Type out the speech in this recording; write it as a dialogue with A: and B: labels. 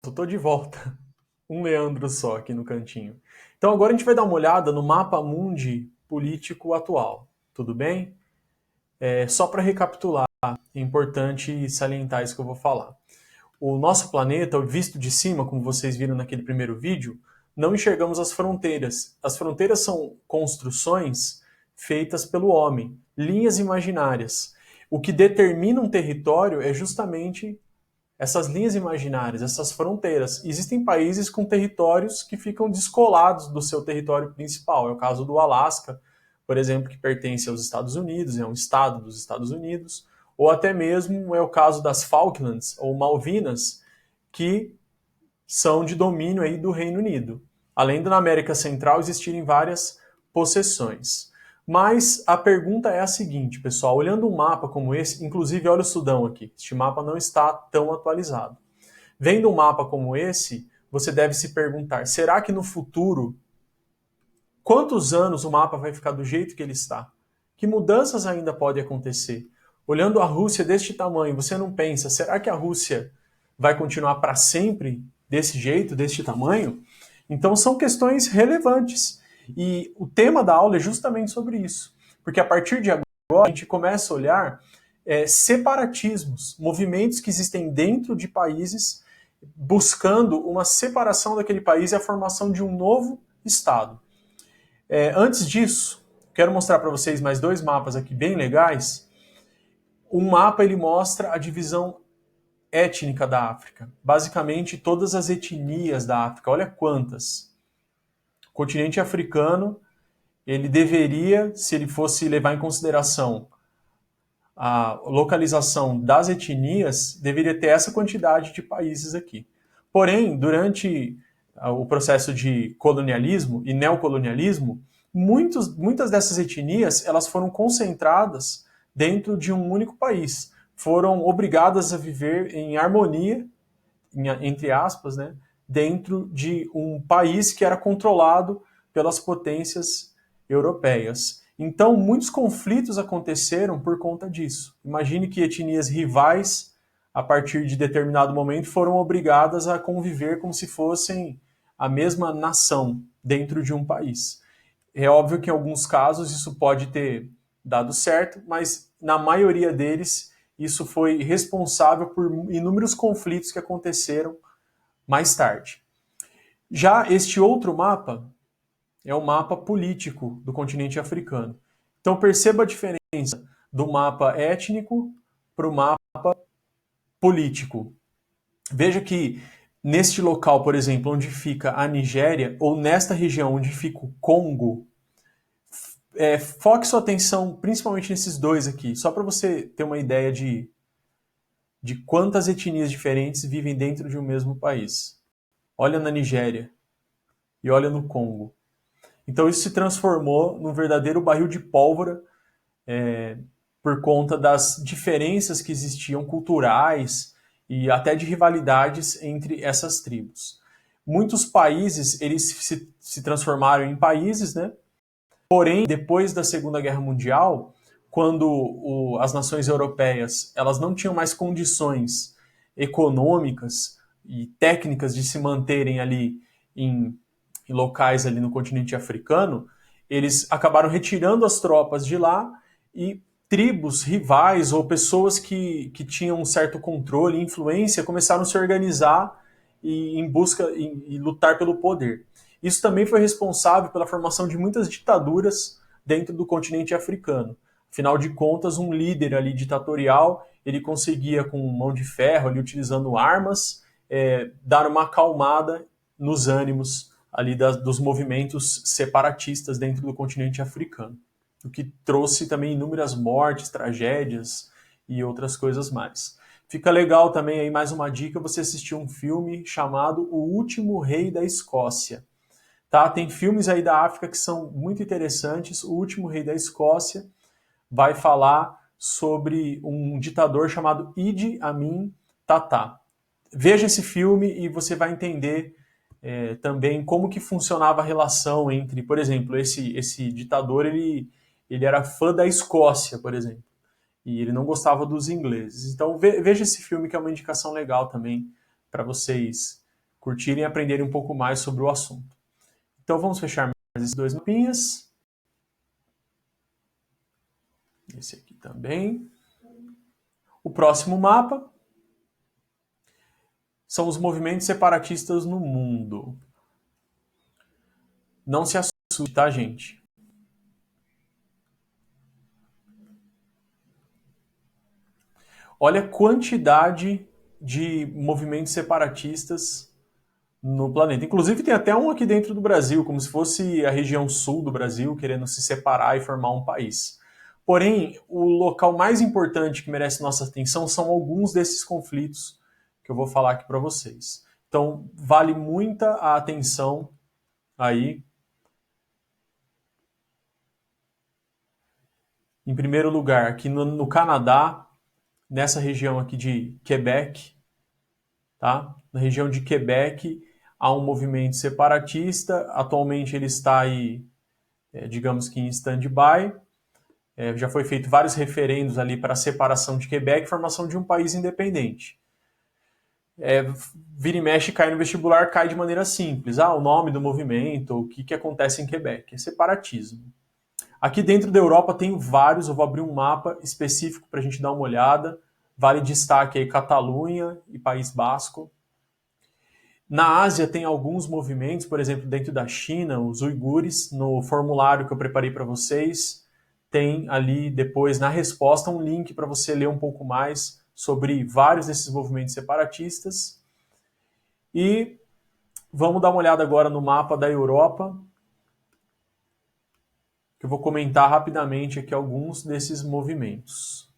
A: Pronto, tô de volta. Um Leandro só aqui no cantinho. Então agora a gente vai dar uma olhada no mapa mundi político atual. Tudo bem? Só para recapitular, é importante salientar isso que eu vou falar. O nosso planeta, visto de cima, como vocês viram naquele primeiro vídeo, não enxergamos as fronteiras. As fronteiras são construções feitas pelo homem, linhas imaginárias. O que determina um território é justamente essas linhas imaginárias, essas fronteiras. Existem países com territórios que ficam descolados do seu território principal. É o caso do Alasca, por exemplo, que pertence aos Estados Unidos, é um estado dos Estados Unidos, ou até mesmo é o caso das Falklands ou Malvinas, que são de domínio aí do Reino Unido. Além da América Central existirem várias possessões. Mas a pergunta é a seguinte, pessoal, olhando um mapa como esse, inclusive olha o Sudão aqui, este mapa não está tão atualizado. Vendo um mapa como esse, você deve se perguntar, será que no futuro, quantos anos o mapa vai ficar do jeito que ele está? Que mudanças ainda podem acontecer? Olhando a Rússia deste tamanho, você não pensa, será que a Rússia vai continuar para sempre desse jeito, deste tamanho? Então são questões relevantes. E o tema da aula é justamente sobre isso. Porque a partir de agora a gente começa a olhar separatismos, movimentos que existem dentro de países buscando uma separação daquele país e a formação de um novo Estado. Antes disso, quero mostrar para vocês mais dois mapas aqui bem legais. Um mapa ele mostra a divisão étnica da África. Basicamente, todas as etnias da África. Olha quantas. O continente africano, ele deveria, se ele fosse levar em consideração a localização das etnias, deveria ter essa quantidade de países aqui. Porém, durante o processo de colonialismo e neocolonialismo, muitas dessas etnias elas foram concentradas dentro de um único país. Foram obrigadas a viver em harmonia, entre aspas, né, dentro de um país que era controlado pelas potências europeias. Então, muitos conflitos aconteceram por conta disso. Imagine que etnias rivais, a partir de determinado momento, foram obrigadas a conviver como se fossem a mesma nação dentro de um país. É óbvio que em alguns casos isso pode ter dado certo, mas na maioria deles isso foi responsável por inúmeros conflitos que aconteceram mais tarde. Já este outro mapa é o mapa político do continente africano. Então perceba a diferença do mapa étnico para o mapa político. Veja que neste local, por exemplo, onde fica a Nigéria, ou nesta região onde fica o Congo, foque sua atenção principalmente nesses dois aqui, só para você ter uma ideia de quantas etnias diferentes vivem dentro de um mesmo país. Olha na Nigéria e olha no Congo. Então isso se transformou num verdadeiro barril de pólvora por conta das diferenças que existiam culturais e até de rivalidades entre essas tribos. Muitos países eles se transformaram em países, né? Porém, depois da Segunda Guerra Mundial, quando as nações europeias elas não tinham mais condições econômicas e técnicas de se manterem ali em locais ali no continente africano, eles acabaram retirando as tropas de lá e tribos rivais ou pessoas que tinham um certo controle e influência começaram a se organizar em busca e lutar pelo poder. Isso também foi responsável pela formação de muitas ditaduras dentro do continente africano. Afinal de contas, um líder ali ditatorial, ele conseguia com mão de ferro, ali utilizando armas, dar uma acalmada nos ânimos ali dos movimentos separatistas dentro do continente africano, o que trouxe também inúmeras mortes, tragédias e outras coisas mais. Fica legal também aí mais uma dica, você assistir um filme chamado O Último Rei da Escócia. Tá? Tem filmes aí da África que são muito interessantes. O Último Rei da Escócia vai falar sobre um ditador chamado Idi Amin Dada. Veja esse filme e você vai entender também como que funcionava a relação entre, por exemplo, esse ditador, ele era fã da Escócia, por exemplo, e ele não gostava dos ingleses. Então veja esse filme que é uma indicação legal também para vocês curtirem e aprenderem um pouco mais sobre o assunto. Então vamos fechar mais esses dois mapinhas. Esse aqui também. O próximo mapa são os movimentos separatistas no mundo. Não se assuste, tá, gente? Olha a quantidade de movimentos separatistas no planeta. Inclusive tem até um aqui dentro do Brasil, como se fosse a região sul do Brasil querendo se separar e formar um país. Porém, o local mais importante que merece nossa atenção são alguns desses conflitos que eu vou falar aqui para vocês. Então, vale muita a atenção aí. Em primeiro lugar, aqui no Canadá, nessa região aqui de Quebec, tá? Na região de Quebec há um movimento separatista. Atualmente ele está aí, digamos que em stand-by. Já foi feito vários referendos ali para a separação de Quebec e formação de um país independente. Vira e mexe, cai no vestibular, cai de maneira simples. O nome do movimento, o que acontece em Quebec. É separatismo. Aqui dentro da Europa tem vários, eu vou abrir um mapa específico para a gente dar uma olhada. Vale destaque aí Catalunha e País Basco. Na Ásia tem alguns movimentos, por exemplo, dentro da China, os uigures, no formulário que eu preparei para vocês, tem ali depois na resposta um link para você ler um pouco mais sobre vários desses movimentos separatistas. E vamos dar uma olhada agora no mapa da Europa, que eu vou comentar rapidamente aqui alguns desses movimentos.